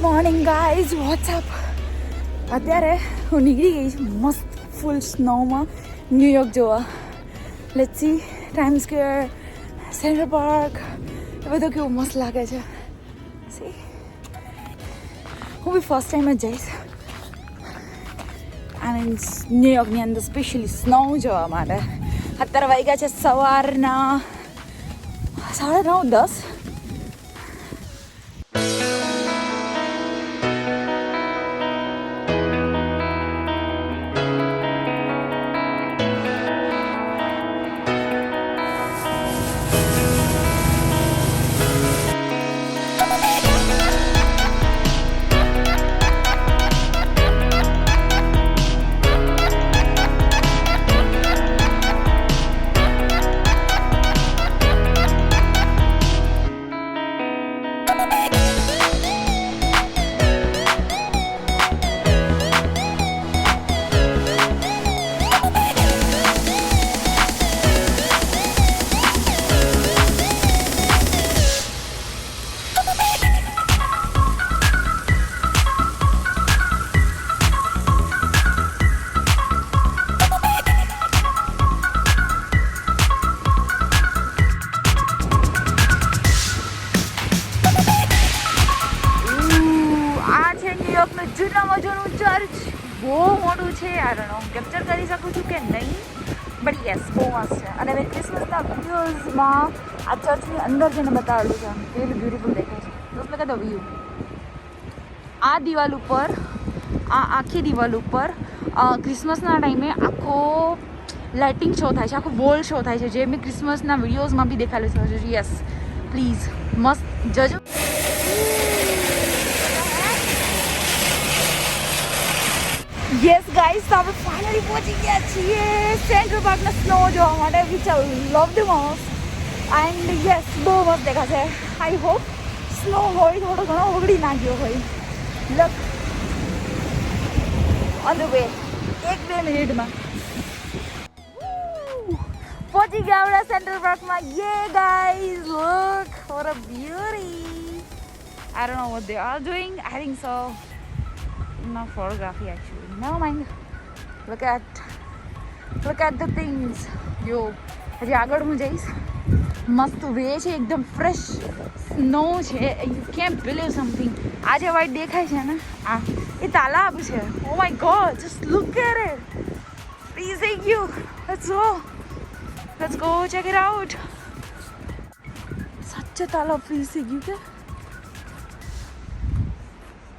Morning guys, WhatsApp. અત્યારે હું નીકળી ગઈ છું મસ્ત ફૂલ સ્નોમાં ન્યુયોર્ક જોવા. Let's see Times Square, Central Park, એ બધું કેવું મસ્ત લાગે છે. સી, હું બી ફર્સ્ટ ટાઈમ જ જઈશ આઈ મીન ન્યુયોર્કની અંદર સ્પેશિયલી સ્નો જોવા માટે. અત્યારે વાગ્યા છે સવારના 9:30. જૂનામાં જૂનું ચર્ચ બહુ મોટું છે. આઈ ડોન્ટ નો કેપ્ચર કરી શકું છું કે નહીં, બટ યસ બહુ મસ્ત છે. અને મેં ક્રિસમસના વિડીયોઝમાં આ ચર્ચની અંદર જઈને બતાવેલું છે કેટલું બ્યુટીફુલ દેખાય છે. Just look at the view. આ દિવાલ ઉપર, આ આખી દિવાલ ઉપર ક્રિસમસના ટાઈમે આખો લાઇટિંગ શો થાય છે, આખો બોલ શો થાય છે, જે મેં ક્રિસમસના વિડીયોઝમાં બી દેખાડેલું છે. યસ પ્લીઝ મસ્ત જજો. યસ ગાઈઝ, તો આપણે ફાઇનલી પહોંચી ગયા છીએ સેન્ટ્રલ પાર્કના સ્નો જોવા માટે, which I love the most. And yes, બહુ મસ્ત દેખાશે. આઈ હોપ સ્નો હોય થોડો ઘણો ઓગળી ના ગયો હોય. લક ઓન ધ વે, 1-2 મિનિટમાં પહોંચી ગયા આપણા સેન્ટ્રલ પાર્કમાં. યે guys, look for a beauty. I don't know what they are doing. I think so not photography actually, never mind. look at the things. yo હજી આગળ હું જઈશ. મસ્ત વે છે, એકદમ ફ્રેશ સ્નો છે. You can't believe something. આ જે વાઇટ દેખાય છે ને, આ એ તાલાબ છે. Oh my god, just look at it. freezing you. let's go check it out. સચ્ચે તાલાબ freeze થઈ ગયું કે?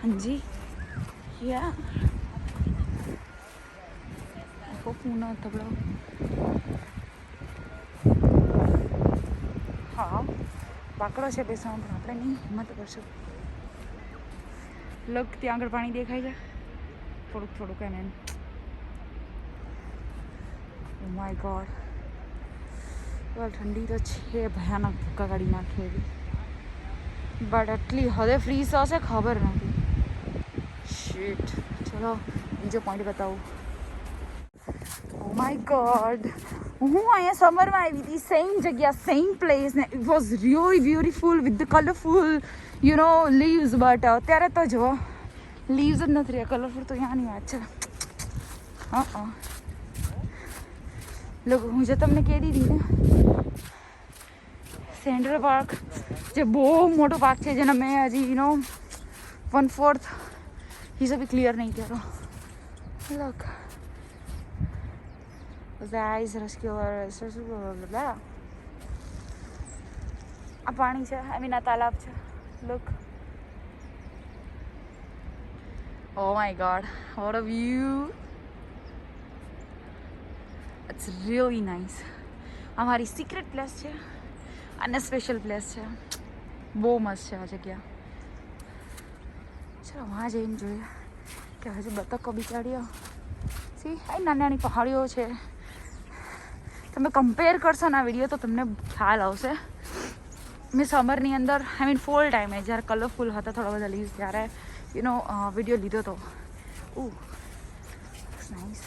હાજી યા, પૂનો તબડો. હા પાકડો છે બેસવાનો, પણ આપણે નહીં હિંમત કરશું. લગ ત્યાં આગળ પાણી દેખાય છે થોડુંક એને. ઓ માય ગોડ, ઠંડી તો છે ભયાનક, ભૂકા કાઢી નાખે એવી. બટ એટલી હદે ફ્રીઝ હશે ખબર નથી. શિટ, ચલો બીજો પોઈન્ટ બતાવું. ઓ માય ગોડ, હું અહીંયા સમરમાં આવી હતી, સેમ જગ્યા, સેમ પ્લેસ ને it was really beautiful with the colourful you know leaves. But અત્યારે તો જો લીવ્સ જ નથી રહ્યા, કલરફુલ તો ત્યાંની વાત છે. હા લોકો, હું જે તમને કહેતી હતી ને, સેન્ટ્રલ પાર્ક જે બહુ મોટો પાર્ક છે, જેને મેં હજી યુ નો 1/4 हिस्सा भी क्लियर नहीं करो. look the eyes rescue આ પાણી છે, આઈ મીન આ તાલાબ છે. look, oh my god, what a view. it's really nice. આ મારી સિક્રેટ પ્લેસ છે અને સ્પેશિયલ પ્લેસ છે. બહુ મસ્ત છે આ જગ્યા. ચલો વहाँ જઈને જોઈએ કે હજુ બતકો બિચારીઓ. સી, આ નાની નાની પહાડીઓ છે. તમે કમ્પેર કરશો ને આ વિડીયો તો તમને ખ્યાલ આવશે. મેં સમરની અંદર આઈ મીન ફોલ ટાઈમે જ્યારે કલરફુલ હતા થોડા બધા લીવ્સ, ત્યારે યુ નો વિડીયો લીધો હતો. નાઇસ.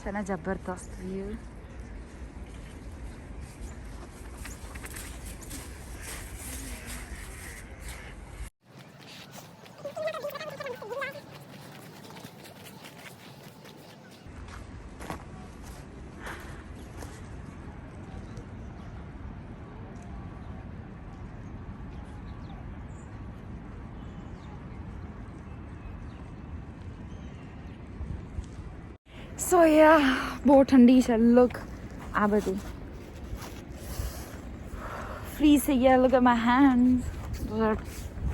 છે ને જબરદસ્ત વ્યૂ. સો યા બહુ ઠંડી છે. લુક આ બધું ફ્રીઝ થઈ ગયા. Look at my hands, those are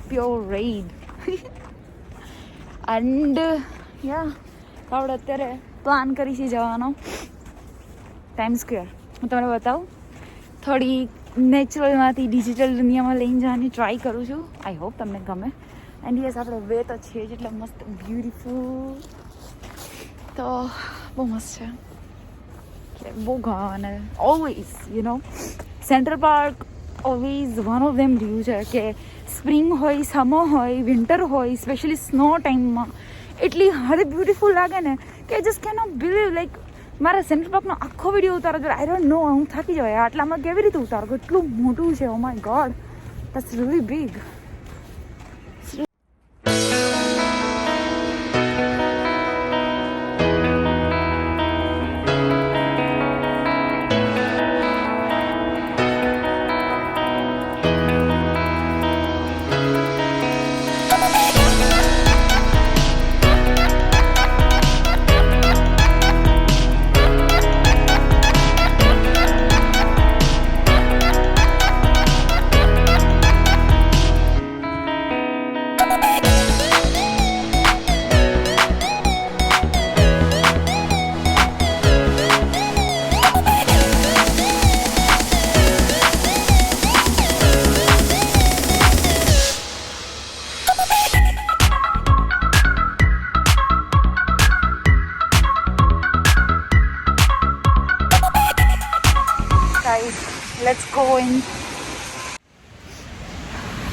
pure red. And yeah આપણે અત્યારે પ્લાન કરી છે જવાનો ટાઈમ સ્ક્વેર. હું તમને બતાવું, થોડી નેચરલમાંથી ડિજિટલ દુનિયામાં લઈને જવાની ટ્રાય કરું છું. આઈ હોપ તમને ગમે. એન્ડ યસ આપણે વે તો છે જ એટલે મસ્ત બ્યુટીફુલ. તો બહુ મસ્ત છે, બહુ ગમે. અને always you know central park always one of them રહ્યું છે કે સ્પ્રિંગ હોય, સમર હોય, વિન્ટર હોય, સ્પેશિયલી સ્નો ટાઈમમાં એટલી હદે બ્યુટીફુલ લાગે ને કે just can not believe. Like મારા સેન્ટ્રલ પાર્કનો આખો વિડીયો ઉતારો જો આઈ ડોન્ટ નો, હું થાકી જવાય આટલામાં કેવી રીતે ઉતારો. એટલું મોટું છે. Oh my God, that's really big. Let's go in.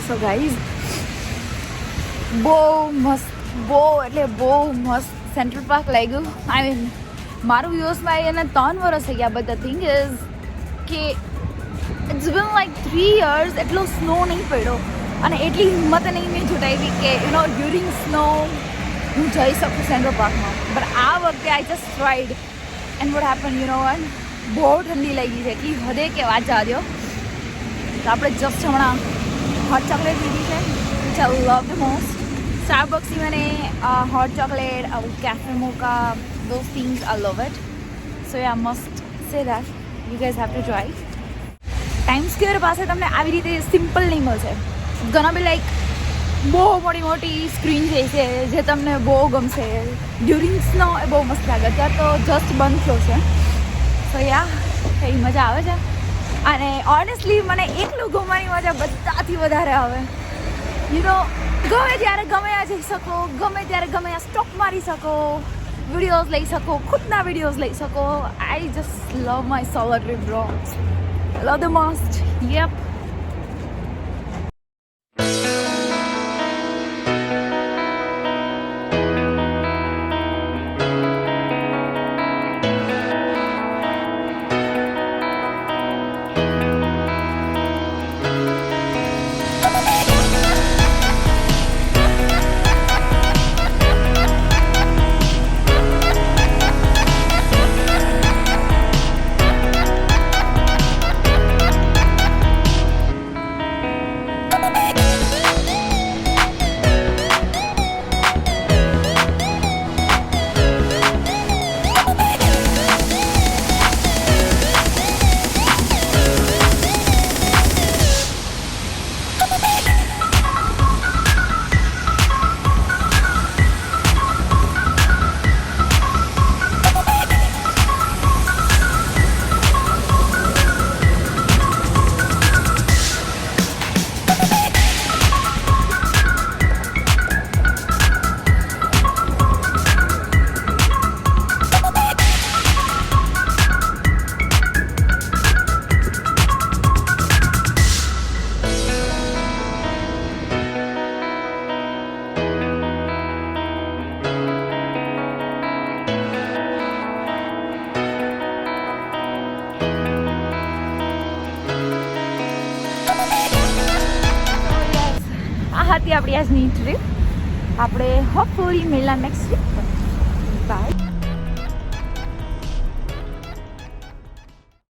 So guys, બહુ મસ્ત સેન્ટ્રલ પાર્ક લાગ્યું. આઈ મીન મારું યુએસમાં એને 3 વર્ષ થઈ ગયા. બટ ધ થિંગ ઇઝ કે ઇટ્સ બીન લાઈક 3 years એટલો સ્નો નહીં પડ્યો અને એટલી હિંમત નહીં મેં જુટાવી કે યુ નો ડ્યુરિંગ સ્નો હું જઈ શકું સેન્ટ્રલ પાર્કમાં. બટ આ વખતે I just tried and what happen you know one, બહુ ઠંડી લાગી છે એટલી હદે કે વાત જવા દો. તો આપણે જસ્ટ હમણાં હોટ ચોકલેટ લીધી છે which I love the most. સ્ટારબક્સની મને hot chocolate, cafe mocha, those things I love it. So yeah, I must say that you guys have to try. Time square પાસે તમને આવી રીતે સિમ્પલ નહીં મળશે. ઘણા બી લાઈક બહુ મોટી સ્ક્રીન છે જે તમને બહુ ગમશે. ડ્યુરિંગ સ્નો એ બહુ મસ્ત લાગે. અત્યારે તો જસ્ટ બંધ થયો છે. સો યા એ મજા આવે છે. અને ઓનેસ્ટલી મને એકલું ઘૂમવાની મજા બધાથી વધારે આવે. યુ નો ગમે ત્યારે ગમે આ જઈ શકો, ગમે ત્યારે ગમે આ સ્ટોક મારી શકો, વિડીયોઝ લઈ શકો, ખુદના વિડીયોઝ લઈ શકો. I just love my solo trip bro. Love the most. Yup. હતી આપણી આજની ટ્રીપ. આપણે હોપફુલી મળ્યા નેક્સ્ટ ટ્રીપ. બાય.